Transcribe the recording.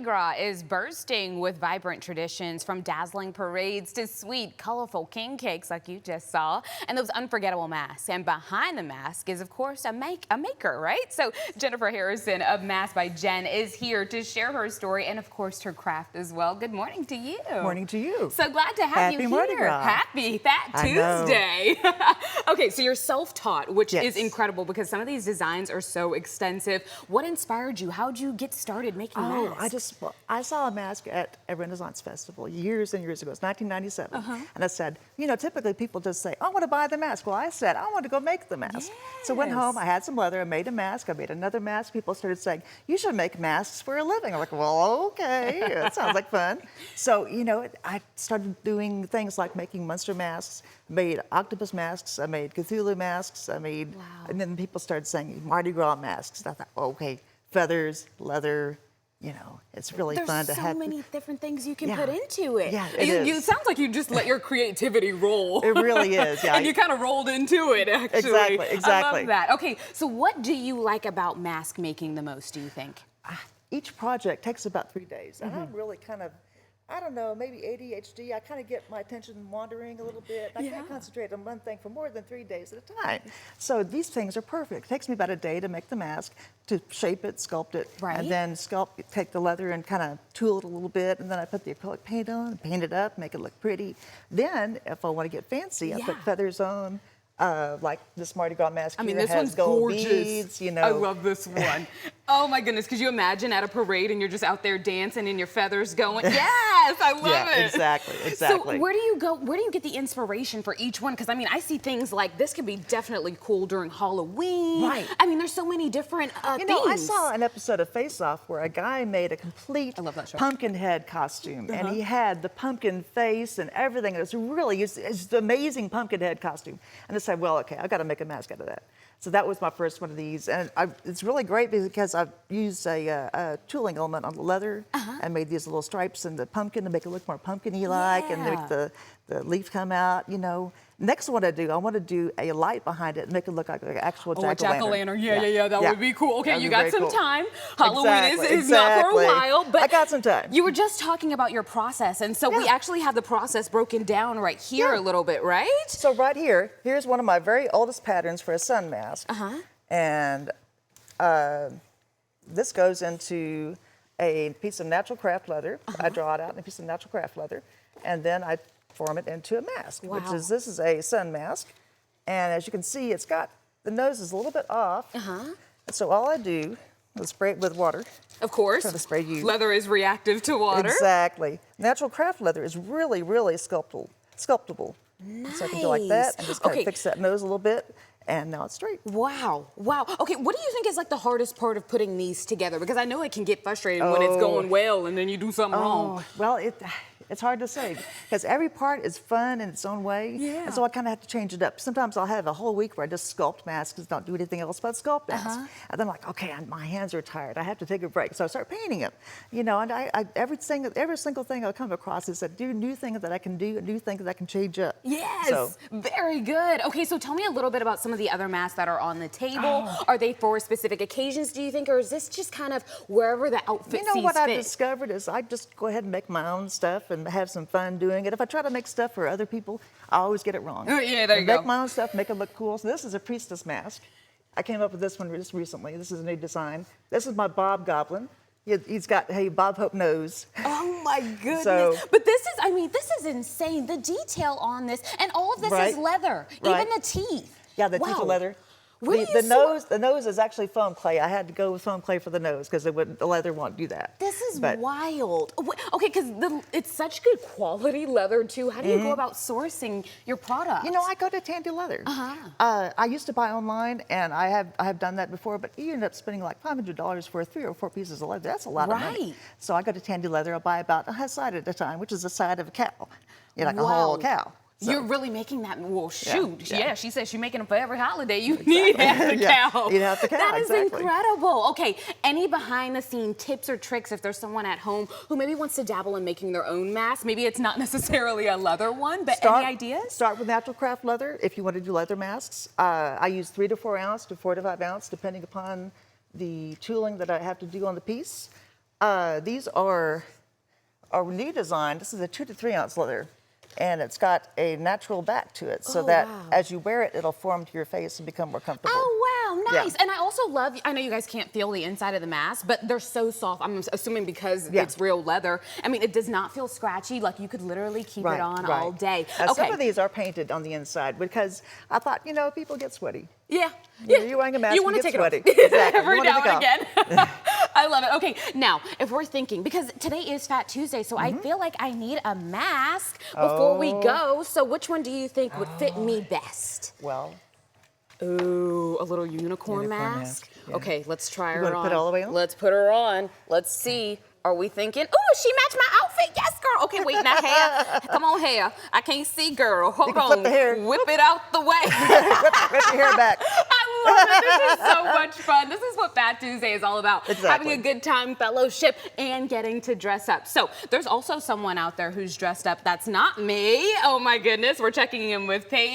Gras is bursting with vibrant traditions, from dazzling parades to sweet, colorful king cakes like you just saw, and those unforgettable masks. And behind the mask is, of course, a maker, right? So Jennifer Harrison of Mask by Jen is here to share her story and, of course, her craft as well. Good morning to you. Morning to you. So glad to have you here. Mardi Gras. Happy Fat Tuesday. Okay, so you're self-taught, which is incredible because some of these designs are so extensive. What inspired you? How did you get started making masks? I saw a mask at a Renaissance festival years and years ago. It's 1997. And I said, you know, typically people just say, I want to buy the mask. Well, I said, I want to go make the mask. So I went home, I had some leather, I made a mask, I made another mask. People started saying, you should make masks for a living. I'm like, well, okay, that sounds like fun. So, you know, I started doing things like making monster masks, made octopus masks, I made Cthulhu masks, I made, and then people started saying Mardi Gras masks. I thought, okay, feathers, leather, you know, it's really fun to have. There's so many different things you can put into it. Yeah, it sounds like you just let your creativity roll. It really is, yeah. And you kind of rolled into it, actually. Exactly. I love that. Okay, so what do you like about mask making the most, do you think? Each project takes about 3 days. And I'm really kind of, I don't know, maybe ADHD. I kind of get my attention wandering a little bit. I can't concentrate on one thing for more than 3 days at a time. So these things are perfect. It takes me about a day to make the mask, to shape it, sculpt it, and then take the leather and kind of tool it a little bit, and then I put the acrylic paint on, paint it up, make it look pretty. Then, if I want to get fancy, I put feathers on. Like this Mardi Gras mask here this has one's gold gorgeous. beads, you know. I love this one. Oh my goodness, could you imagine at a parade and you're just out there dancing and your feathers going? Yes, I love it. Exactly. So where do you go, where do you get the inspiration for each one? Because I mean, I see things like this could be definitely cool during Halloween. Right. I mean, there's so many different You know, I saw an episode of Face Off where a guy made a complete pumpkin head costume, and he had the pumpkin face and everything. It was really, it's an amazing pumpkin head costume. And I said, well, okay, I've got to make a mask out of that. So that was my first one of these, and it's really great because I've used a tooling element on the leather and made these little stripes in the pumpkin to make it look more pumpkin-y-like and make the leaf come out, you know. Next one I want to do a light behind it and make it look like an actual jack-o'-lantern. Yeah, that would be cool. Okay, you got some time. Halloween is exactly. not for a while, but I got some time. You were just talking about your process, and so we actually have the process broken down right here a little bit, right? So right here, here's one of my very oldest patterns for a sun mask. And this goes into a piece of natural craft leather. I draw it out in a piece of natural craft leather, and then I form it into a mask, this is a sun mask. And as you can see, it's got, the nose is a little bit off. And so all I do is spray it with water. Of course. Try to spray you. Leather is reactive to water. Exactly. Natural craft leather is really, really sculptable. Nice. So I can go like that and just kind of fix that nose a little bit. And now it's straight. Wow. Okay, what do you think is like the hardest part of putting these together? Because I know it can get frustrating when it's going well and then you do something wrong. Well, it's hard to say because every part is fun in its own way. And so I kind of have to change it up. Sometimes I'll have a whole week where I just sculpt masks and don't do anything else but sculpt masks. And then I'm like, okay, my hands are tired. I have to take a break. So I start painting them. You know, and every single thing I come across is a new thing that I can do, a new thing that I can change up. Yes, very good. Okay, so tell me a little bit about some of the other masks that are on the table. Are they for specific occasions, do you think, or is this just kind of wherever the outfit sees fit? You know what I've discovered is I just go ahead and make my own stuff and have some fun doing it. If I try to make stuff for other people, I always get it wrong. There you go. Make my own stuff, make it look cool. So this is a priestess mask. I came up with this one just recently. This is a new design. This is my Bob Goblin. He's got a Bob Hope nose. Oh my goodness. But this is insane. The detail on this, and all of this is leather, even the teeth. Yeah, the teeth are leather. The nose is actually foam clay. I had to go with foam clay for the nose because the leather won't do that. This is wild. Okay, because it's such good quality leather too. How do you go about sourcing your product? You know, I go to Tandy Leather. I used to buy online, and I have done that before, but you end up spending like $500 for 3 or 4 pieces of leather. That's a lot of money. So I go to Tandy Leather. I'll buy about a side at a time, which is the side of a cow, like a whole cow. So. You're really making that, well, shoot. Yeah, she says she's making them for every holiday. You need half the cow. You have the cow, That is incredible. Okay, any behind-the-scene tips or tricks if there's someone at home who maybe wants to dabble in making their own mask? Maybe it's not necessarily a leather one, but any ideas? Start with natural craft leather if you want to do leather masks. I use 3 to 4 ounce to 4 to 5 ounce, depending upon the tooling that I have to do on the piece. These are a new design. This is a 2 to 3 ounce leather, and it's got a natural back to it, so that as you wear it, it'll form to your face and become more comfortable. Oh, wow, nice. Yeah. And I also love, I know you guys can't feel the inside of the mask, but they're so soft. I'm assuming because it's real leather. I mean, it does not feel scratchy. Like you could literally keep it on all day. Some of these are painted on the inside because I thought, you know, people get sweaty. Yeah. You're wearing a mask, you want you to get take sweaty. it off. Exactly. Every You wanna now take and off. again. I love it. Okay, now, if we're thinking, because today is Fat Tuesday, so I feel like I need a mask before we go. So which one do you think would fit me best? Well, ooh, a little unicorn mask. Yeah. Okay, let's try her You wanna on. put it all the way on? Let's put her on. Let's see. Are we thinking, ooh, she matched my outfit? Yes, girl. Okay, wait, now hair. Come on, hair. I can't see, girl. Hold on. flip the hair. Whip it out the way. whip your hair back. I love it. This is so much fun. This is what Fat Tuesday is all about. Exactly. Having a good time, fellowship, and getting to dress up. So there's also someone out there who's dressed up that's not me. Oh my goodness. We're checking in with Paige.